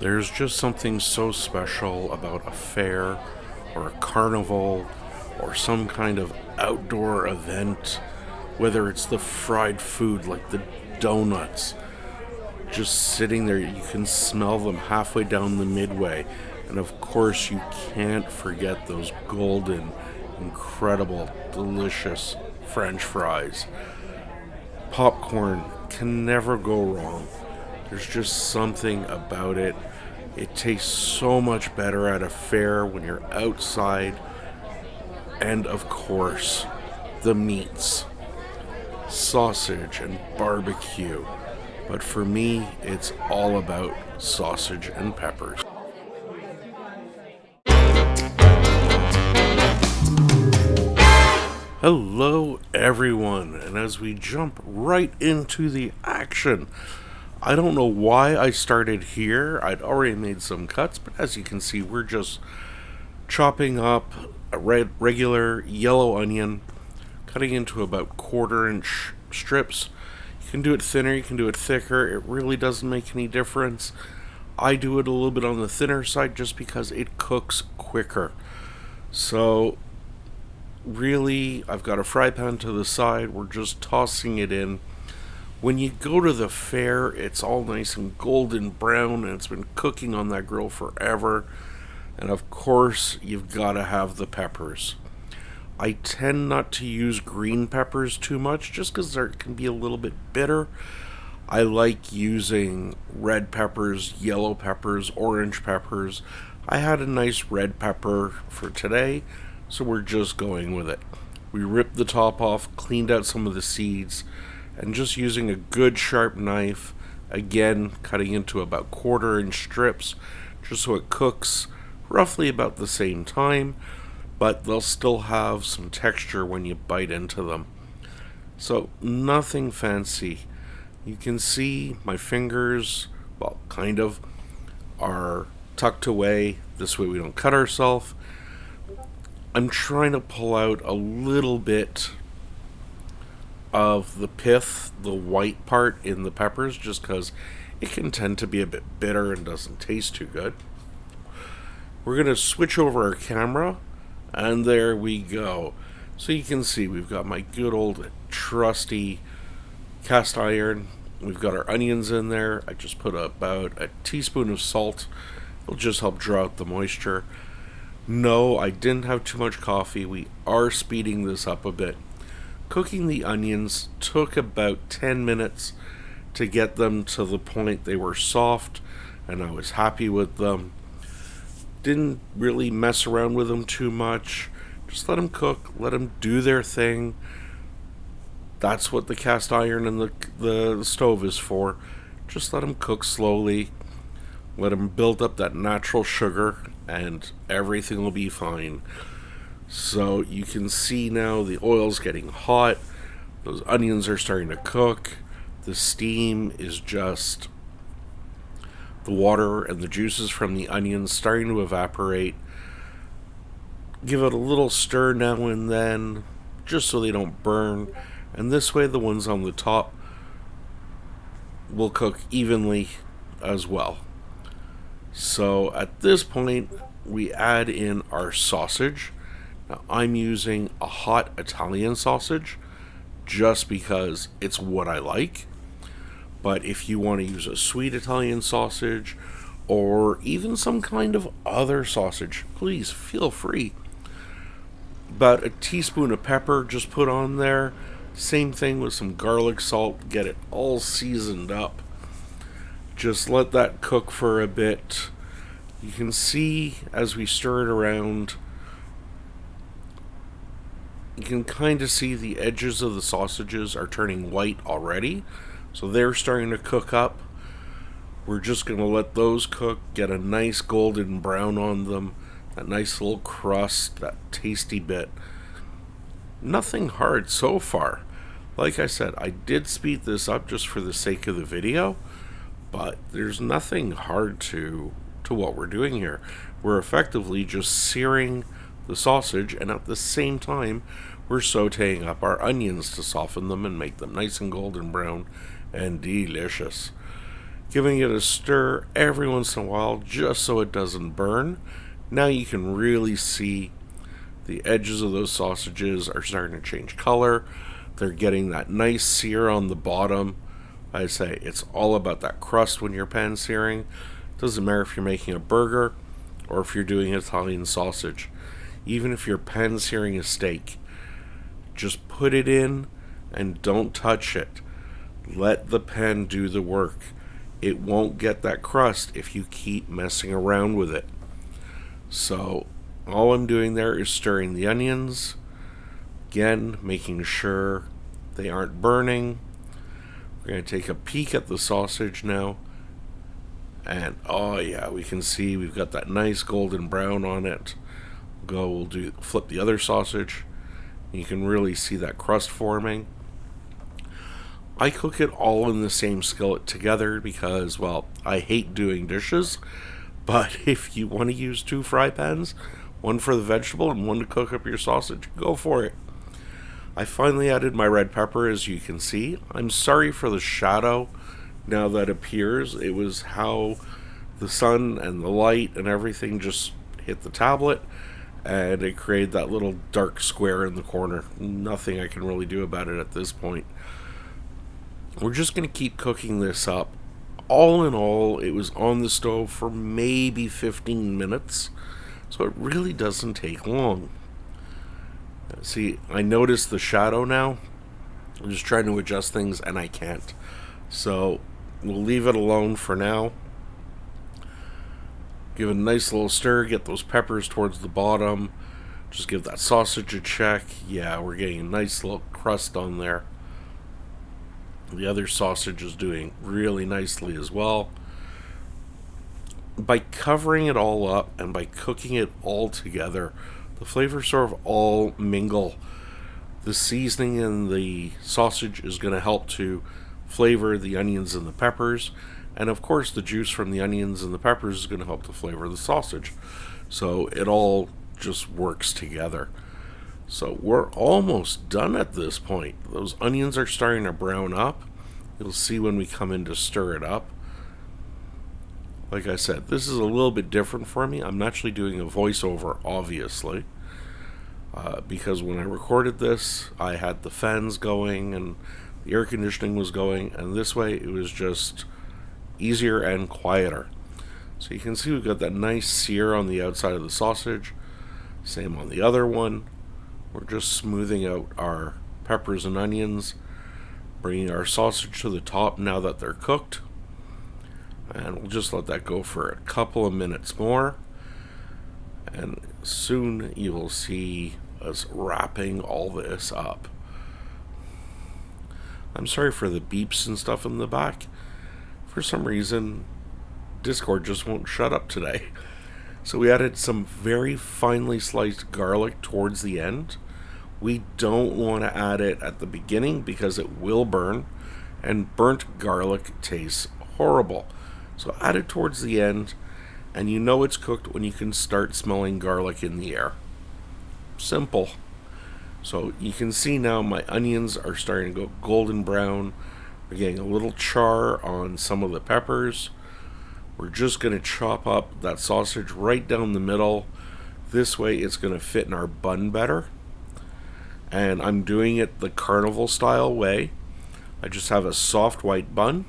There's just something so special about a fair or a carnival or some kind of outdoor event, whether it's the fried food like the donuts, just sitting there, you can smell them halfway down the midway. And of course, you can't forget those golden, incredible, delicious French fries. Popcorn can never go wrong. There's just something about it. It tastes so much better at a fair when you're outside. And of course, the meats, sausage and barbecue. But for me, it's all about sausage and peppers. Hello, everyone, and as we jump right into the action, I don't know why I started here. I'd already made some cuts, but as you can see, we're just chopping up a regular yellow onion, cutting into about quarter-inch strips. You can do it thinner, you can do it thicker. It really doesn't make any difference. I do it a little bit on the thinner side just because it cooks quicker. So really, I've got a fry pan to the side. We're just tossing it in. When you go to the fair, it's all nice and golden brown and it's been cooking on that grill forever. And of course, you've got to have the peppers. I tend not to use green peppers too much just because they can be a little bit bitter. I like using red peppers, yellow peppers, orange peppers. I had a nice red pepper for today, so we're just going with it. We ripped the top off, cleaned out some of the seeds, and just using a good sharp knife, again cutting into about quarter-inch strips, just so it cooks roughly about the same time, but they'll still have some texture when you bite into them. So nothing fancy. You can see my fingers, well, kind of, are tucked away. This way we don't cut ourselves. I'm trying to pull out a little bit of the pith, the white part in the peppers, just because it can tend to be a bit bitter and doesn't taste too good. We're going to switch over our camera, and there we go. So you can see we've got my good old trusty cast iron. We've got our onions in there. I just put about a teaspoon of salt. It'll just help draw out the moisture. No, I didn't have too much coffee. We are speeding this up a bit. Cooking the onions took about 10 minutes to get them to the point they were soft, and I was happy with them. Didn't really mess around with them too much. Just let them cook, let them do their thing. That's what the cast iron and the stove is for. Just let them cook slowly. Let them build up that natural sugar, and everything will be fine. So you can see now the oil's getting hot. Those onions are starting to cook. The steam is just the water and the juices from the onions starting to evaporate. Give it a little stir now and then, just so they don't burn. And this way the ones on the top will cook evenly as well. So at this point, we add in our sausage. Now I'm using a hot Italian sausage just because it's what I like. But if you want to use a sweet Italian sausage or even some kind of other sausage, please feel free. About a teaspoon of pepper just put on there. Same thing with some garlic salt. Get it all seasoned up. Just let that cook for a bit. You can see as we stir it around, you can kind of see the edges of the sausages are turning white already. So they're starting to cook up. We're just going to let those cook, get a nice golden brown on them. That nice little crust, that tasty bit. Nothing hard so far. Like I said, I did speed this up just for the sake of the video, but there's nothing hard to what we're doing here. We're effectively just searing the sausage, and at the same time, we're sauteing up our onions to soften them and make them nice and golden brown and delicious. giving it a stir every once in a while just so it doesn't burn. Now you can really see the edges of those sausages are starting to change color. They're getting that nice sear on the bottom. I say it's all about that crust when you're pan searing. Doesn't matter if you're making a burger or if you're doing Italian sausage. Even if you're pan searing a steak, just put it in and don't touch it. Let the pan do the work. It won't get that crust if you keep messing around with it. So all I'm doing there is stirring the onions. Again, making sure they aren't burning. We're going to take a peek at the sausage now. And oh yeah, we can see we've got that nice golden brown on it. We'll flip the other sausage. You can really see that crust forming. I cook it all in the same skillet together because, well, I hate doing dishes. But if you want to use 2 fry pans, one for the vegetable and one to cook up your sausage, go for it. I finally added my red pepper, as you can see. I'm sorry for the shadow now that appears. It was how the sun and the light and everything just hit the tablet, and it created that little dark square in the corner. Nothing I can really do about it at this point. We're just going to keep cooking this up. All in all, it was on the stove for maybe 15 minutes, so it really doesn't take long. See, I noticed the shadow now. I'm just trying to adjust things, and I can't. So, we'll leave it alone for now. Give it a nice little stir, get those peppers towards the bottom. Just give that sausage a check. Yeah, we're getting a nice little crust on there. The other sausage is doing really nicely as well. By covering it all up and by cooking it all together, the flavors sort of all mingle. The seasoning in the sausage is going to help to flavor the onions and the peppers. And of course, the juice from the onions and the peppers is going to help to flavor the sausage. So it all just works together. So we're almost done at this point. Those onions are starting to brown up. You'll see when we come in to stir it up. Like I said, this is a little bit different for me. I'm actually doing a voiceover, obviously. Because when I recorded this, I had the fans going and the air conditioning was going. And this way, it was just easier and quieter. So you can see we've got that nice sear on the outside of the sausage. Same on the other one. We're just smoothing out our peppers and onions, bringing our sausage to the top now that they're cooked. And we'll just let that go for a couple of minutes more. And soon you will see us wrapping all this up. I'm sorry for the beeps and stuff in the back. For some reason, Discord just won't shut up today. So we added some very finely sliced garlic towards the end. We don't want to add it at the beginning because it will burn, and burnt garlic tastes horrible. So add it towards the end, and you know it's cooked when you can start smelling garlic in the air. Simple. So you can see now my onions are starting to go golden brown. We're getting a little char on some of the peppers. We're just going to chop up that sausage right down the middle. This way it's going to fit in our bun better. And I'm doing it the carnival style way. I just have a soft white bun,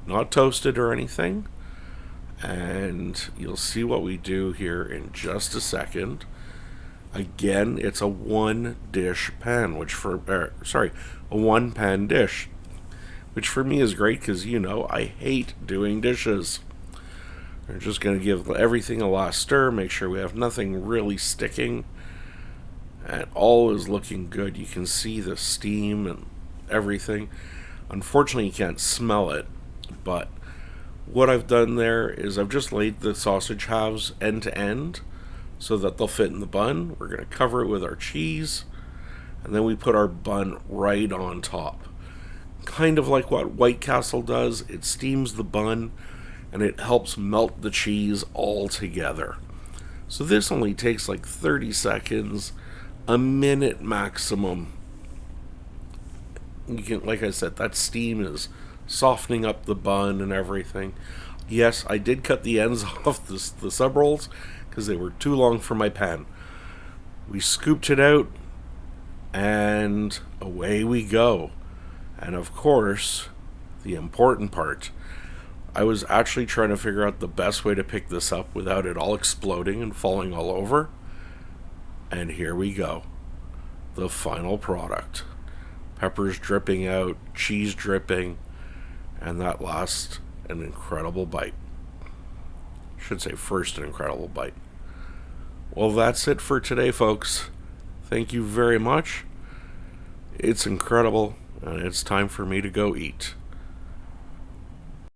not toasted or anything. And you'll see what we do here in just a second. Again, it's a one pan dish, which for me is great because, you know, I hate doing dishes. We're just going to give everything a last stir, make sure we have nothing really sticking. And all is looking good. You can see the steam and everything. Unfortunately, you can't smell it, but what I've done there is I've just laid the sausage halves end to end so that they'll fit in the bun. We're going to cover it with our cheese, and then we put our bun right on top. Kind of like what White Castle does. It steams the bun, and it helps melt the cheese all together. So this only takes like 30 seconds, a minute maximum. You can, like I said, that steam is softening up the bun and everything. Yes, I did cut the ends off the sub rolls because they were too long for my pan. We scooped it out, and away we go. And of course, the important part, I was actually trying to figure out the best way to pick this up without it all exploding and falling all over. And here we go. The final product. Peppers dripping out, cheese dripping, and that last an incredible bite. Should say first an incredible bite. Well, that's it for today, folks. Thank you very much. It's incredible, and it's time for me to go eat.